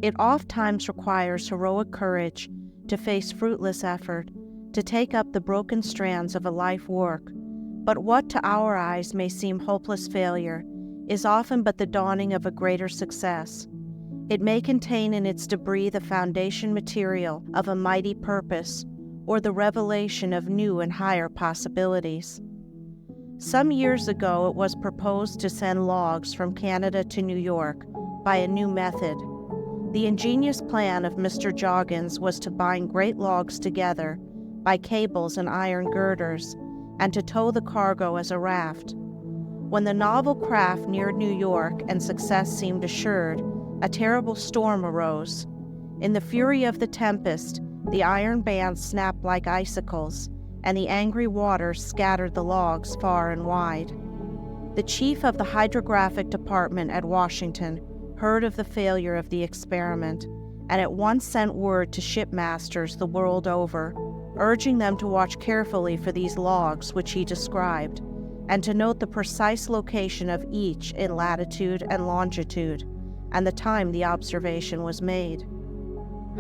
It oftentimes requires heroic courage to face fruitless effort, to take up the broken strands of a life work. But what to our eyes may seem hopeless failure is often but the dawning of a greater success. It may contain in its debris the foundation material of a mighty purpose, or the revelation of new and higher possibilities. Some years ago, it was proposed to send logs from Canada to New York by a new method. The ingenious plan of Mr. Joggins was to bind great logs together by cables and iron girders, and to tow the cargo as a raft. When the novel craft neared New York and success seemed assured, a terrible storm arose. In the fury of the tempest, the iron bands snapped like icicles, and the angry waters scattered the logs far and wide. The chief of the hydrographic department at Washington heard of the failure of the experiment, and at once sent word to shipmasters the world over, urging them to watch carefully for these logs which he described, and to note the precise location of each in latitude and longitude, and the time the observation was made.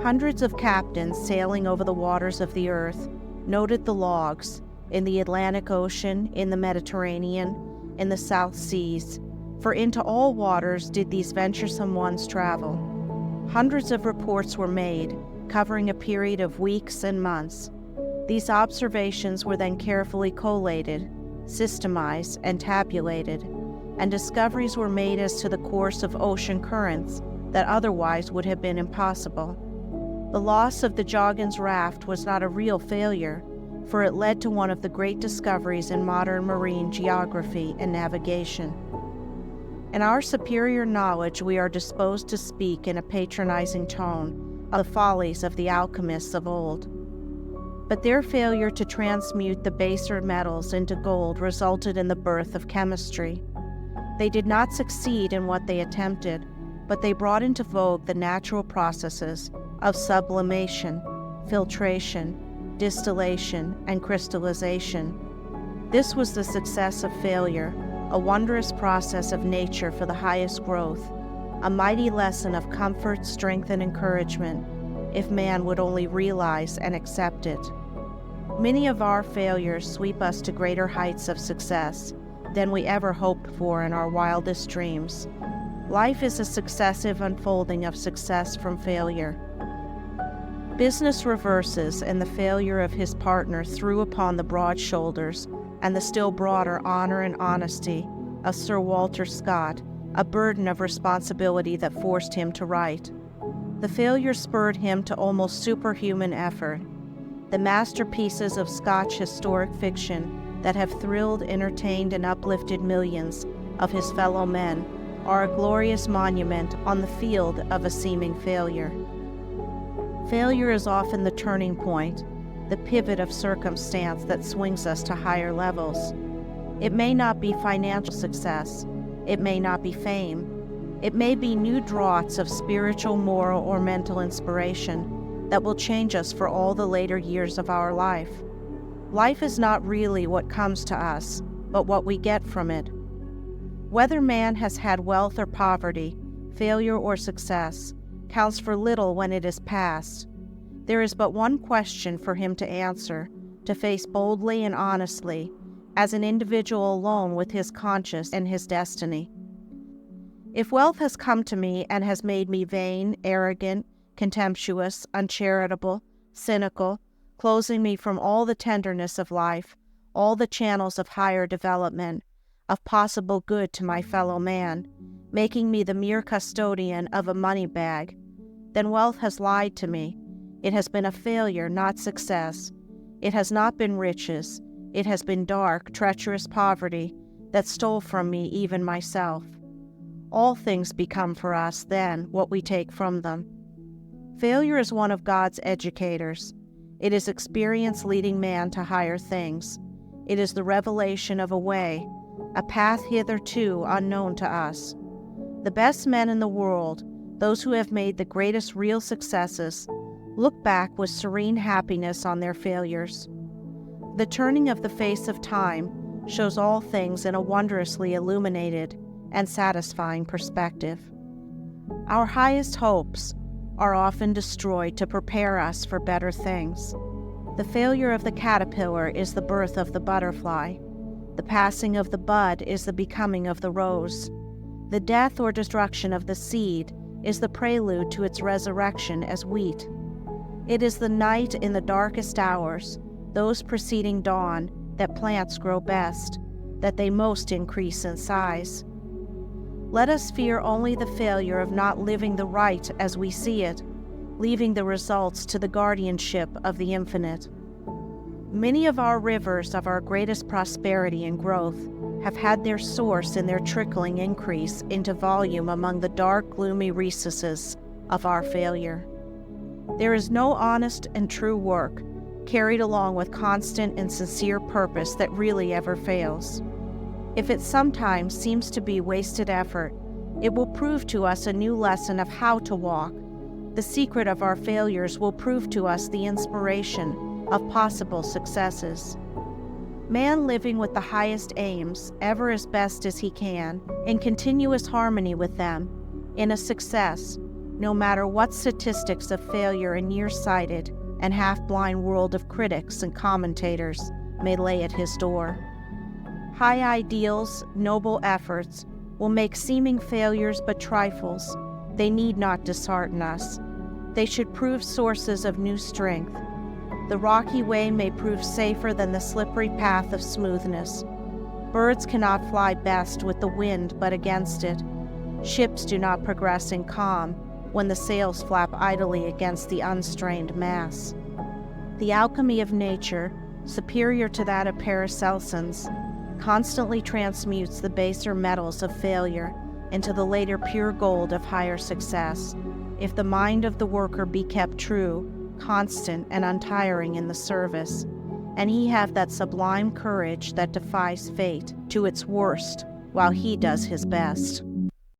Hundreds of captains sailing over the waters of the earth noted the logs in the Atlantic Ocean, in the Mediterranean, in the South Seas, for into all waters did these venturesome ones travel. Hundreds of reports were made, covering a period of weeks and months. These observations were then carefully collated, systemized, and tabulated, and discoveries were made as to the course of ocean currents that otherwise would have been impossible. The loss of the Joggins raft was not a real failure, for it led to one of the great discoveries in modern marine geography and navigation. In our superior knowledge, we are disposed to speak in a patronizing tone of the follies of the alchemists of old. But their failure to transmute the baser metals into gold resulted in the birth of chemistry. They did not succeed in what they attempted, but they brought into vogue the natural processes of sublimation, filtration, distillation, and crystallization. This was the success of failure, a wondrous process of nature for the highest growth, a mighty lesson of comfort, strength, and encouragement, if man would only realize and accept it. Many of our failures sweep us to greater heights of success than we ever hoped for in our wildest dreams. Life is a successive unfolding of success from failure. Business reverses, and the failure of his partner threw upon the broad shoulders and the still broader honor and honesty of Sir Walter Scott a burden of responsibility that forced him to write. The failure spurred him to almost superhuman effort. The masterpieces of Scotch historic fiction that have thrilled, entertained, and uplifted millions of his fellow men are a glorious monument on the field of a seeming failure. Failure is often the turning point, the pivot of circumstance that swings us to higher levels. It may not be financial success. It may not be fame. It may be new draughts of spiritual, moral, or mental inspiration that will change us for all the later years of our life. Life is not really what comes to us, but what we get from it. Whether man has had wealth or poverty, failure or success, counts for little when it is past. There is but one question for him to answer, to face boldly and honestly, as an individual alone with his conscience and his destiny. If wealth has come to me and has made me vain, arrogant, contemptuous, uncharitable, cynical, closing me from all the tenderness of life, all the channels of higher development, of possible good to my fellow man, making me the mere custodian of a money bag, then wealth has lied to me. It has been a failure, not success. It has not been riches. It has been dark, treacherous poverty that stole from me even myself. All things become for us, then, what we take from them. Failure is one of God's educators. It is experience leading man to higher things. It is the revelation of a way, a path hitherto unknown to us. The best men in the world, those who have made the greatest real successes, look back with serene happiness on their failures. The turning of the face of time shows all things in a wondrously illuminated and satisfying perspective. Our highest hopes, are often destroyed to prepare us for better things. The failure of the caterpillar is the birth of the butterfly. The passing of the bud is the becoming of the rose. The death or destruction of the seed is the prelude to its resurrection as wheat. It is the night in the darkest hours, those preceding dawn, that plants grow best, that they most increase in size. Let us fear only the failure of not living the right as we see it, leaving the results to the guardianship of the infinite. Many of our rivers of our greatest prosperity and growth have had their source in their trickling increase into volume among the dark, gloomy recesses of our failure. There is no honest and true work, carried along with constant and sincere purpose, that really ever fails. If it sometimes seems to be wasted effort, it will prove to us a new lesson of how to walk. The secret of our failures will prove to us the inspiration of possible successes. Man living with the highest aims, ever as best as he can, in continuous harmony with them, in a success, no matter what statistics of failure a nearsighted and half-blind world of critics and commentators may lay at his door. High ideals, noble efforts, will make seeming failures but trifles. They need not dishearten us. They should prove sources of new strength. The rocky way may prove safer than the slippery path of smoothness. Birds cannot fly best with the wind but against it. Ships do not progress in calm when the sails flap idly against the unstrained mass. The alchemy of nature, superior to that of Paracelsus, constantly transmutes the baser metals of failure into the later pure gold of higher success, if the mind of the worker be kept true, constant, and untiring in the service, and he have that sublime courage that defies fate to its worst while he does his best.